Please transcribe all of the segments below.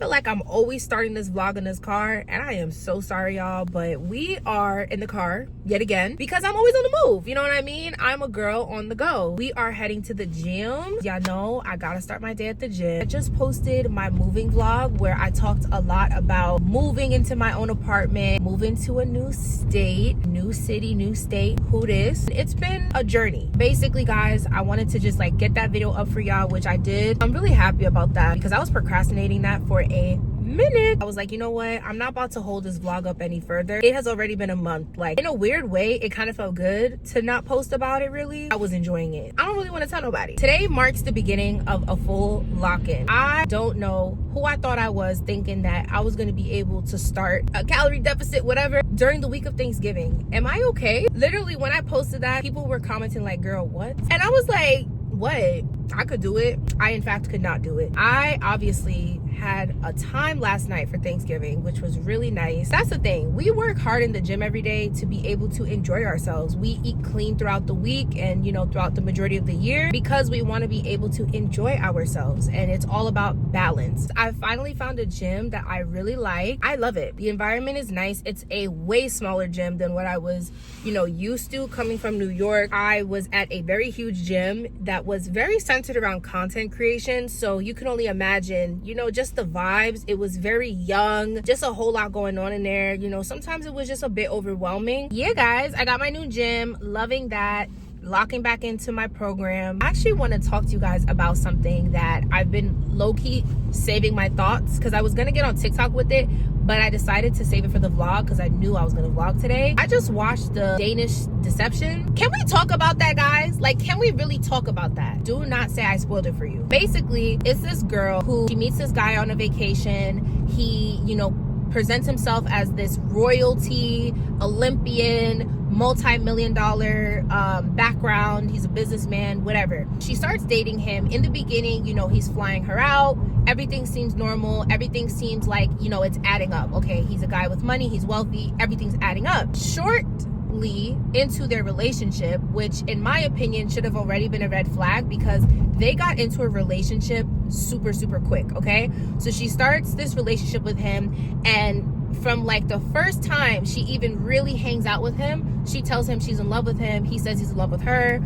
feel like I'm always starting this vlog in this car, and I am so sorry, y'all, but we are in the car yet again because I'm always on the move. You know what I mean? I'm a girl on the go. We are heading to the gym. Y'all know I gotta start my day at the gym. I just posted my moving vlog where I talked a lot about moving into my own apartment, moving to a new state, new city, new state. Who this? It's been a journey. Basically, guys, I wanted to just like get that video up for y'all, which I did. I'm really happy about that because I was procrastinating that for a minute. I was like, you know what, I'm not about to hold this vlog up any further. It has already been a month. Like, in a weird way, it kind of felt good to not post about it. Really, I was enjoying it. I don't really want to tell nobody. Today marks the beginning of a full lock-in. I don't know who I thought I was, thinking that I was going to be able to start a calorie deficit, whatever, during the week of Thanksgiving. Am I okay? Literally, when I posted that, people were commenting like, girl, what? And I was like, what? I could do it. I in fact could not do it. I obviously had a time last night for Thanksgiving, which was really nice. That's the thing, we work hard in the gym every day to be able to enjoy ourselves. We eat clean throughout the week and, you know, throughout the majority of the year because we want to be able to enjoy ourselves, and it's all about balance. I finally found a gym that I really like. I love it. The environment is nice. It's a way smaller gym than what I was, you know, used to coming from New York. I was at a very huge gym that was very centered around content creation, so you can only imagine, you know, just the vibes. It was very young, just a whole lot going on in there. You know, sometimes it was just a bit overwhelming. Yeah, guys, I got my new gym, loving that, locking back into my program. I actually want to talk to you guys about something that I've been low-key saving my thoughts, because I was gonna get on TikTok with it, but I decided to save it for the vlog because I knew I was gonna vlog today. I just watched the Danish Deception. Can we talk about that, guys? Like, can we really talk about that? Do not say I spoiled it for you. Basically, it's this girl who, she meets this guy on a vacation. He, you know, presents himself as this royalty, Olympian, multi-million dollar background. He's a businessman, whatever. She starts dating him. In the beginning, you know, he's flying her out. Everything seems normal. Everything seems like, you know, it's adding up. Okay, he's a guy with money. He's wealthy. Everything's adding up. Shortly into their relationship, which in my opinion should have already been a red flag, because they got into a relationship super quick. Okay, so she starts this relationship with him, and from like the first time she even really hangs out with him, she tells him she's in love with him. He says he's in love with her.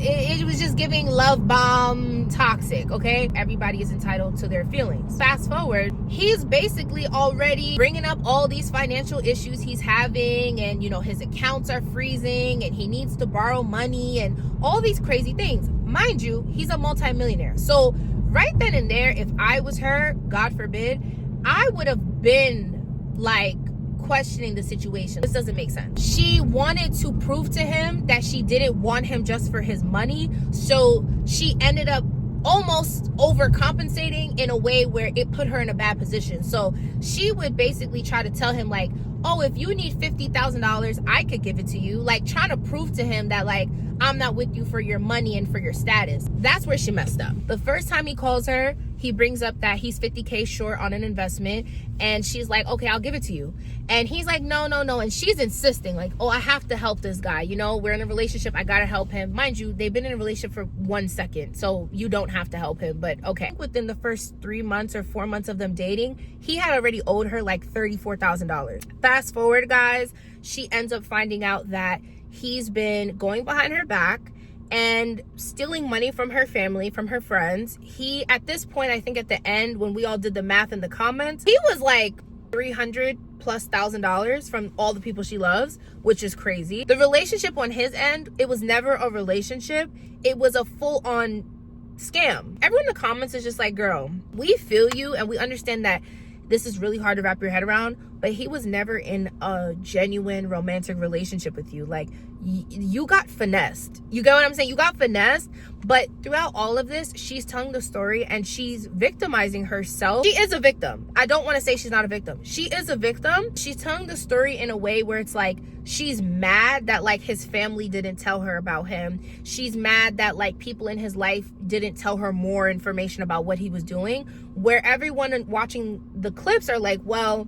It was just giving love bomb toxic. Okay, everybody is entitled to their feelings. Fast forward, he's basically already bringing up all these financial issues he's having, and, you know, his accounts are freezing and he needs to borrow money and all these crazy things. Mind you, he's a multimillionaire. So right then and there, if I was her, God forbid, I would have been like questioning the situation. This doesn't make sense. She wanted to prove to him that she didn't want him just for his money, so she ended up almost overcompensating in a way where it put her in a bad position. So she would basically try to tell him like, oh, if you need $50,000, I could give it to you. Like, trying to prove to him that, like, I'm not with you for your money and for your status. That's where she messed up. The first time he calls her, he brings up that he's 50K short on an investment, and she's like, okay, I'll give it to you. And he's like, no. And she's insisting, like, oh, I have to help this guy. You know, we're in a relationship. I gotta help him. Mind you, they've been in a relationship for 1 second, so you don't have to help him, but okay. Within the first 3 months or 4 months of them dating, he had already owed her like $34,000. Fast forward, guys, she ends up finding out that he's been going behind her back and stealing money from her family, from her friends. He, at this point, I think at the end, when we all did the math in the comments, he was like $300,000+ from all the people she loves, which is crazy. The relationship on his end, it was never a relationship. It was a full-on scam. Everyone in the comments is just like, girl, we feel you and we understand that this is really hard to wrap your head around, but he was never in a genuine romantic relationship with you. Like, you got finessed. You get what I'm saying? You got finessed. But throughout all of this, she's telling the story and she's victimizing herself. She is a victim. I don't want to say she's not a victim. She is a victim. She's telling the story in a way where it's like, she's mad that like his family didn't tell her about him. She's mad that like people in his life didn't tell her more information about what he was doing, where everyone watching the clips are like, well,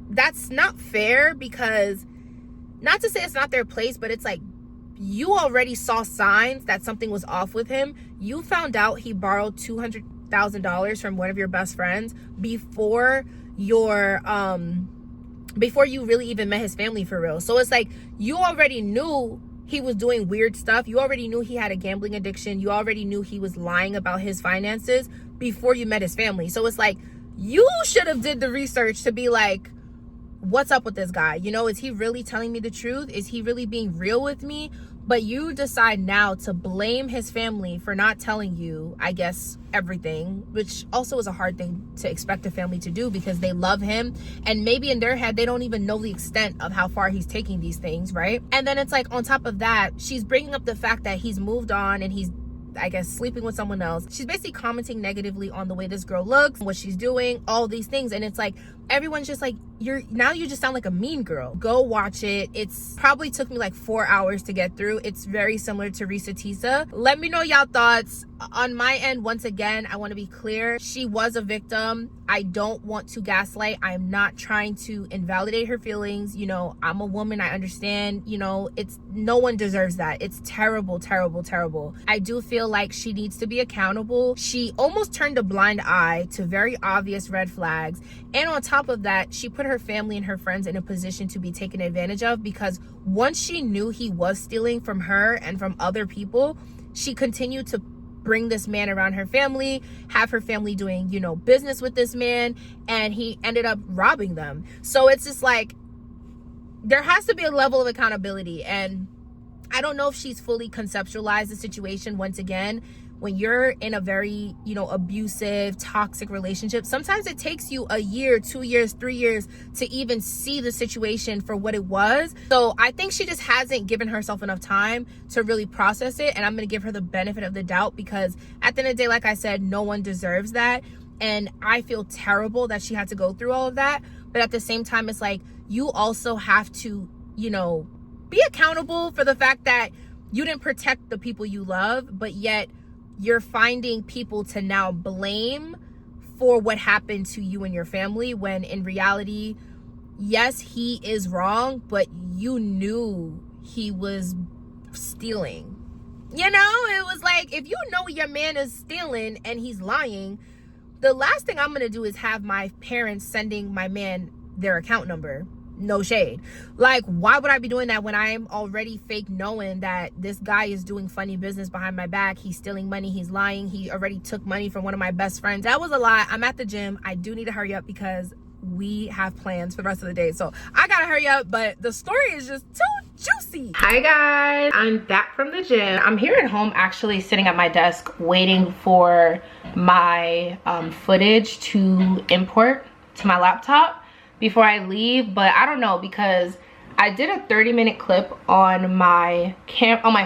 that's not fair, because not to say it's not their place, but it's like, you already saw signs that something was off with him. You found out he borrowed $200,000 $100,000 from one of your best friends before before you really even met his family for real. So it's like you already knew he was doing weird stuff. You already knew he had a gambling addiction. You already knew he was lying about his finances before you met his family. So it's like you should have did the research to be like, what's up with this guy? You know, is he really telling me the truth? Is he really being real with me? But you decide now to blame his family for not telling you, I guess, everything, which also is a hard thing to expect a family to do because they love him. And maybe in their head, they don't even know the extent of how far he's taking these things, right? And then it's like, on top of that, she's bringing up the fact that he's moved on and he's, I guess, sleeping with someone else. She's basically commenting negatively on the way this girl looks, what she's doing, all these things. And it's like, everyone's just like, you just sound like a mean girl. Go watch it. It's probably took me like 4 hours to get through. It's very similar to Risa Tisa. Let me know y'all thoughts. On my end, once again, I want to be clear. She was a victim. I don't want to gaslight. I'm not trying to invalidate her feelings. You know, I'm a woman. I understand. You know, no one deserves that. It's terrible, terrible, terrible. I do feel like she needs to be accountable. She almost turned a blind eye to very obvious red flags. And on top of that, she put her family and her friends in a position to be taken advantage of, because once she knew he was stealing from her and from other people, she continued to bring this man around her family, have her family doing, you know, business with this man, and he ended up robbing them. So it's just like, there has to be a level of accountability. And I don't know if she's fully conceptualized the situation. Once again, when you're in a very, you know, abusive, toxic relationship, sometimes it takes you a year, 2 years, 3 years to even see the situation for what it was. So I think she just hasn't given herself enough time to really process it. And I'm going to give her the benefit of the doubt, because at the end of the day, like I said, no one deserves that. And I feel terrible that she had to go through all of that. But at the same time, it's like, you also have to, you know, be accountable for the fact that you didn't protect the people you love, but yet you're finding people to now blame for what happened to you and your family, when in reality, yes, he is wrong, but you knew he was stealing. You know, it was like, if you know your man is stealing and he's lying, the last thing I'm going to do is have my parents sending my man their account number. No shade. Like, why would I be doing that when I'm already fake knowing that this guy is doing funny business behind my back? He's stealing money. He's lying. He already took money from one of my best friends. That was a lie. I'm at the gym. I do need to hurry up because we have plans for the rest of the day. So I gotta hurry up, but the story is just too juicy. Hi guys, I'm back from the gym. I'm here at home actually sitting at my desk waiting for my footage to import to my laptop before I leave. But I don't know, because I did a 30-minute clip on my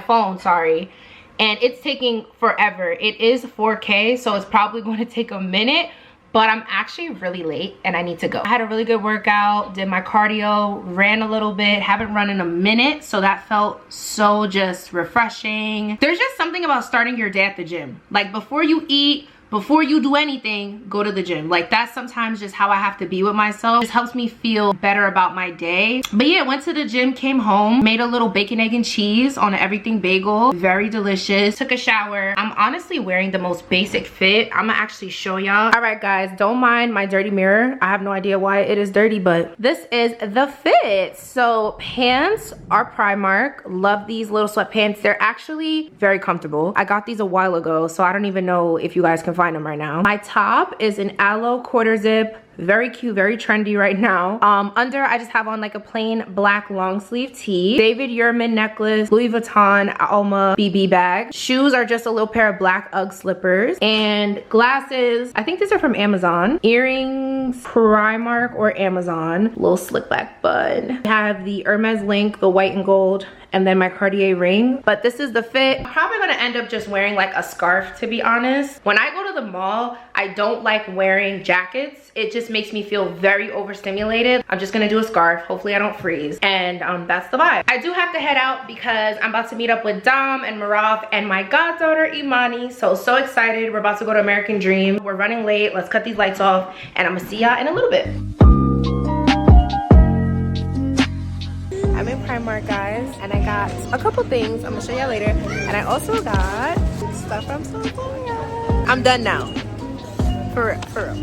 phone, sorry, and it's taking forever. It is 4K, so it's probably going to take a minute, but I'm actually really late and I need to go. I had a really good workout, did my cardio, ran a little bit, haven't run in a minute, so that felt so just refreshing. There's just something about starting your day at the gym. Like, before you eat, before you do anything, go to the gym. Like, that's sometimes just how I have to be with myself. It just helps me feel better about my day. But yeah, went to the gym, came home, made a little bacon, egg, and cheese on an everything bagel. Very delicious. Took a shower. I'm honestly wearing the most basic fit. I'm gonna actually show y'all. All right, guys, don't mind my dirty mirror. I have no idea why it is dirty, but this is the fit. So pants are Primark. Love these little sweatpants. They're actually very comfortable. I got these a while ago, so I don't even know if you guys can find them right now. My top is an aloe quarter zip. Very cute, very trendy right now. Under, I just have on like a plain black long sleeve tee. David Yurman necklace, Louis Vuitton Alma BB bag. Shoes are just a little pair of black Ugg slippers. And glasses, I think these are from Amazon. Earrings, Primark or Amazon. Little slick back bun. I have the Hermes link, the white and gold, and then my Cartier ring. But this is the fit. I'm probably gonna end up just wearing like a scarf, to be honest. When I go to the mall, I don't like wearing jackets. It just makes me feel very overstimulated. I'm just gonna do a scarf. Hopefully I don't freeze. And that's the vibe. I do have to head out because I'm about to meet up with Dom and Maraf and my goddaughter Imani. So excited. We're about to go to American Dream. We're running late. Let's cut these lights off and I'm gonna see y'all in a little bit. I'm in Primark, guys, and I got a couple things I'm gonna show y'all later. And I also got stuff from Sephora. I'm done now. For real, for real.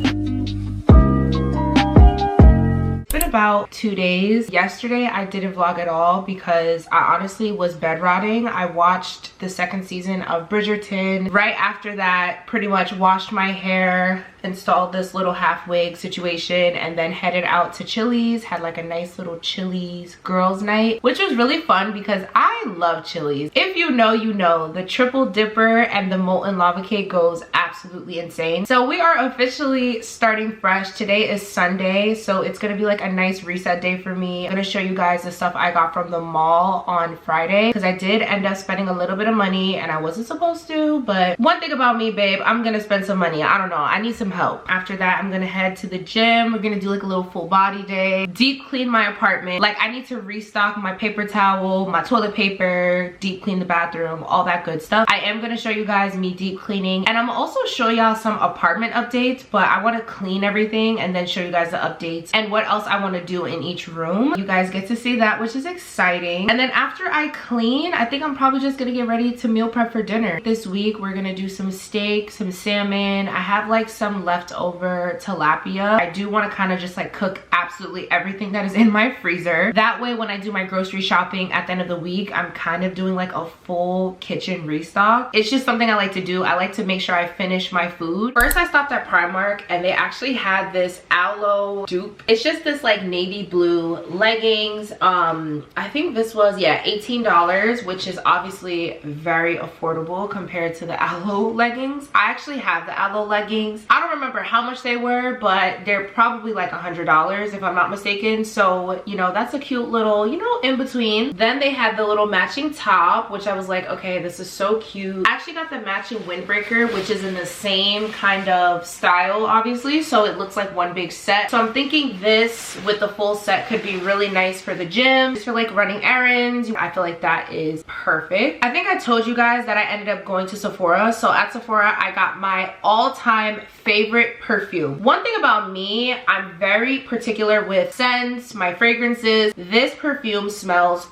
It's been about 2 days. Yesterday I didn't vlog at all because I honestly was bed rotting. I watched the second season of Bridgerton. Right after that, pretty much washed my hair, installed this little half wig situation, and then headed out to Chili's. Had like a nice little Chili's girls night, which was really fun because I love Chili's. If you know, you know. The triple dipper and the molten lava cake goes absolutely insane. So we are officially starting fresh. Today is Sunday, so it's gonna be like a nice reset day for me. I'm gonna show you guys the stuff I got from the mall on Friday because I did end up spending a little bit of money and I wasn't supposed to, but one thing about me, babe, I'm gonna spend some money. I don't know, I need some help. After that, I'm gonna head to the gym. We're gonna do like a little full body day, deep clean my apartment. Like, I need to restock my paper towel, my toilet paper, deep clean the bathroom, all that good stuff. I am gonna show you guys me deep cleaning, and I'm also show y'all some apartment updates, but I want to clean everything and then show you guys the updates and what else I want to do in each room. You guys get to see that, which is exciting. And then after I clean, I think I'm probably just gonna get ready to meal prep for dinner. This week we're gonna do some steak, some salmon. I have like some leftover tilapia. I do want to kind of just like cook absolutely everything that is in my freezer. That way when I do my grocery shopping at the end of the week, I'm kind of doing like a full kitchen restock. It's just something I like to do. I like to make sure I finish my food. First I stopped at Primark and they actually had this aloe dupe. It's just this like navy blue leggings. I think this was, yeah, $18, which is obviously very affordable compared to the aloe leggings. I actually have the aloe leggings. I don't remember how much they were, but they're probably like $100 if I'm not mistaken. So, you know, that's a cute little, you know, in between. Then they had the little matching top, which I was like, okay, this is so cute. I actually got the matching windbreaker, which is in the same kind of style, obviously, so it looks like one big set. So I'm thinking this with the full set could be really nice for the gym, just for like running errands. I feel like that is perfect. I think I told you guys that I ended up going to Sephora. So at Sephora, I got my all-time favorite perfume. One thing about me, I'm very particular with scents, my fragrances. This perfume smells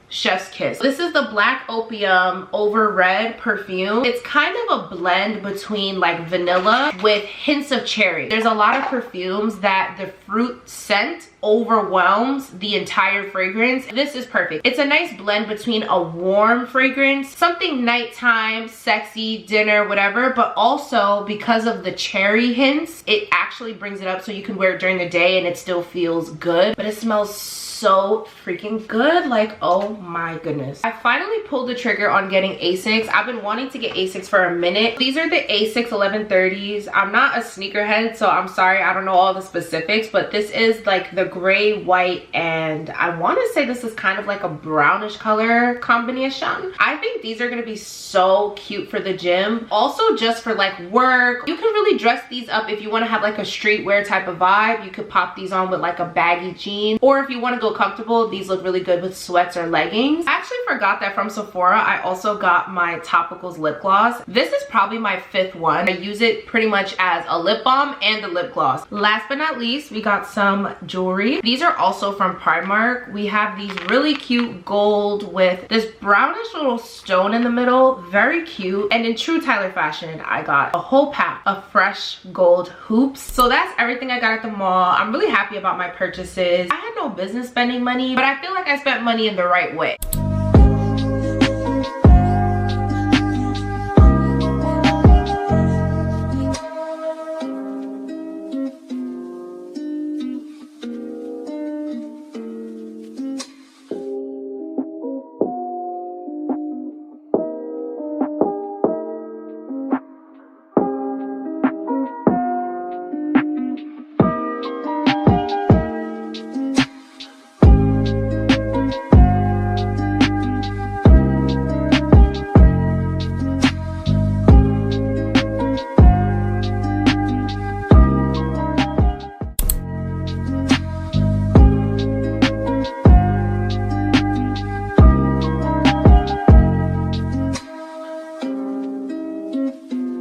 chef's kiss. This is the Black Opium Over Red perfume. It's kind of a blend between like vanilla with hints of cherry. There's a lot of perfumes that the fruit scent overwhelms the entire fragrance. This is perfect. It's a nice blend between a warm fragrance, something nighttime, sexy, dinner, whatever, but also because of the cherry hints, it actually brings it up so you can wear it during the day and it still feels good, but it smells so freaking good. Like, oh my goodness. I finally pulled the trigger on getting Asics. I've been wanting to get Asics for a minute. These are the Asics 1130s. I'm not a sneakerhead, so I'm sorry, I don't know all the specifics, but this is like the gray, white, and I want to say this is kind of like a brownish color combination. I think these are going to be so cute for the gym. Also just for like work. You can really dress these up if you want to have like a streetwear type of vibe. You could pop these on with like a baggy jean, or if you want to go comfortable, these look really good with sweats or leggings. I actually forgot that from Sephora I also got my Topicals lip gloss. This is probably my 5th one. I use it pretty much as a lip balm and a lip gloss. Last but not least, we got some jewelry. These are also from Primark. We have these really cute gold with this brownish little stone in the middle. Very cute. And in true Tyler fashion, I got a whole pack of fresh gold hoops. So that's everything I got at the mall. I'm really happy about my purchases. I had no business spending money, but I feel like I spent money in the right way.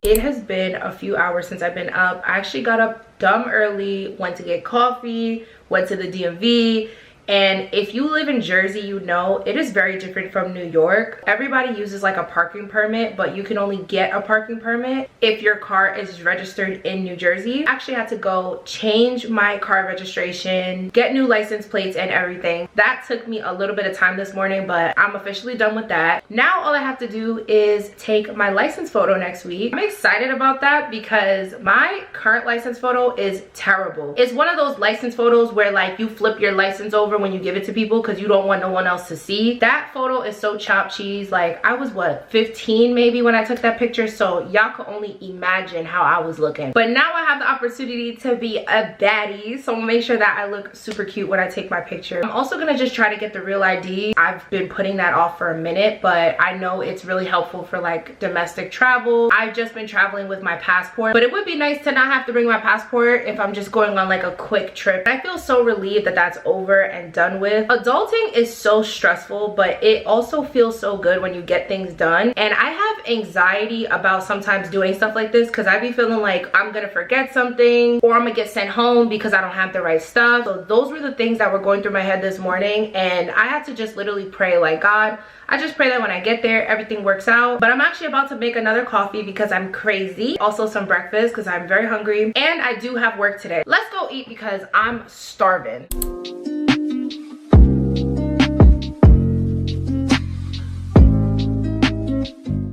It has been a few hours since I've been up. I actually got up dumb early, went to get coffee, went to the DMV, And if you live in Jersey, you know it is very different from New York. Everybody uses like a parking permit, but you can only get a parking permit if your car is registered in New Jersey. I actually had to go change my car registration, get new license plates and everything. That took me a little bit of time this morning, but I'm officially done with that. Now all I have to do is take my license photo next week. I'm excited about that because my current license photo is terrible. It's one of those license photos where like you flip your license over when you give it to people because you don't want no one else to see. That photo is so chopped cheese. Like I was what, 15 maybe when I took that picture, so y'all could only imagine how I was looking. But now I have the opportunity to be a baddie, so I'm gonna make sure that I look super cute when I take my picture. I'm also gonna just try to get the real ID. I've been putting that off for a minute, but I know it's really helpful for like domestic travel. I've just been traveling with my passport, but it would be nice to not have to bring my passport if I'm just going on like a quick trip. I feel so relieved that that's over and done with. Adulting is so stressful, but it also feels so good when you get things done. And I have anxiety about sometimes doing stuff like this because I be feeling like I'm gonna forget something or I'm gonna get sent home because I don't have the right stuff. So those were the things that were going through my head this morning, and I had to just literally pray like, God, I just pray that when I get there everything works out. But I'm actually about to make another coffee because I'm crazy. Also some breakfast because I'm very hungry, and I do have work today. Let's go eat because I'm starving.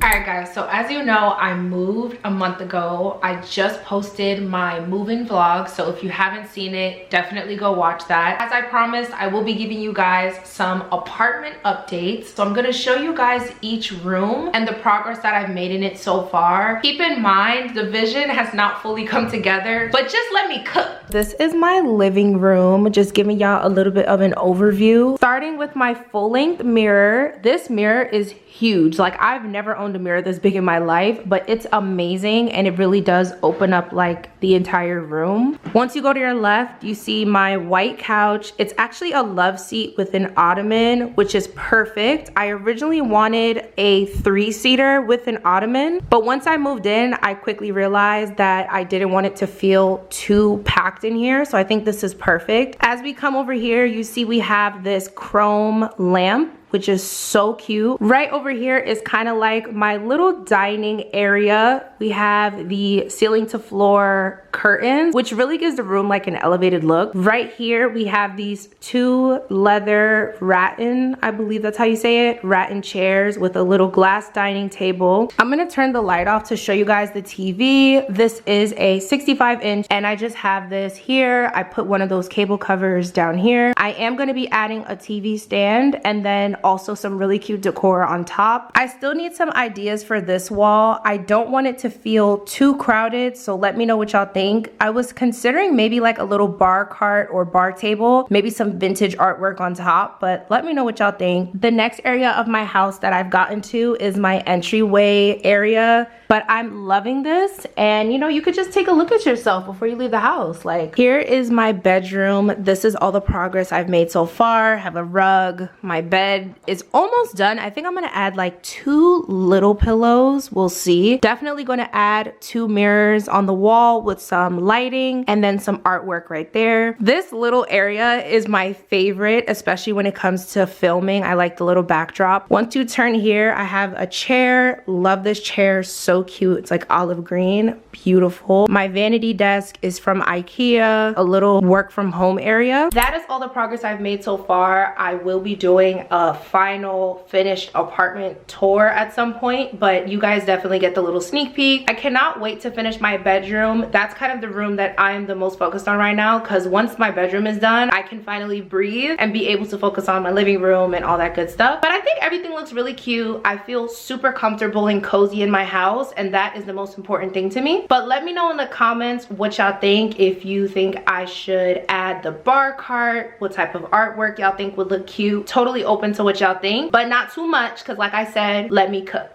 Alright guys, so as you know, I moved a month ago. I just posted my move-in vlog, so if you haven't seen it, definitely go watch that. As I promised, I will be giving you guys some apartment updates. So I'm gonna show you guys each room and the progress that I've made in it so far. Keep in mind, the vision has not fully come together, but just let me cook. This is my living room, just giving y'all a little bit of an overview. Starting with my full-length mirror. This mirror is huge. Like I've never owned a mirror this big in my life, but it's amazing and it really does open up like the entire room. Once you go to your left, you see my white couch. It's actually a love seat with an ottoman, which is perfect. I originally wanted a 3-seater with an ottoman, but once I moved in, I quickly realized that I didn't want it to feel too packed in here, so I think this is perfect. As we come over here, you see we have this chrome lamp, which is so cute. Right over here is kind of like my little dining area. We have the ceiling to floor curtains, which really gives the room like an elevated look. Right here, we have these 2 leather rattan, I believe that's how you say it, rattan chairs with a little glass dining table. I'm gonna turn the light off to show you guys the TV. This is a 65-inch, and I just have this here. I put one of those cable covers down here. I am gonna be adding a TV stand and then also some really cute decor on top. I still need some ideas for this wall. I don't want it to feel too crowded, so let me know what y'all think. I was considering maybe like a little bar cart or bar table, maybe some vintage artwork on top, but let me know what y'all think. The next area of my house that I've gotten to is my entryway area, but I'm loving this, and you know, you could just take a look at yourself before you leave the house. Like, here is my bedroom. This is all the progress I've made so far. I have a rug. My bed is almost done. I think I'm gonna add like 2 little pillows. We'll see. Definitely gonna add 2 mirrors on the wall with some lighting and then some artwork right there. This little area is my favorite, especially when it comes to filming. I like the little backdrop. Once you turn here, I have a chair. Love this chair, so cute. It's like olive green, beautiful. My vanity desk is from IKEA, a little work from home area. That is all the progress I've made so far. I will be doing a final finished apartment tour at some point, but you guys definitely get the little sneak peek. I cannot wait to finish my bedroom. That's kind of the room that I'm the most focused on right now, because once my bedroom is done, I can finally breathe and be able to focus on my living room and all that good stuff. But I think everything looks really cute. I feel super comfortable and cozy in my house, and that is the most important thing to me. But let me know in the comments what y'all think. If you think I should add the bar cart, what type of artwork y'all think would look cute. Totally open to what y'all think, but not too much, because like I said, let me cook.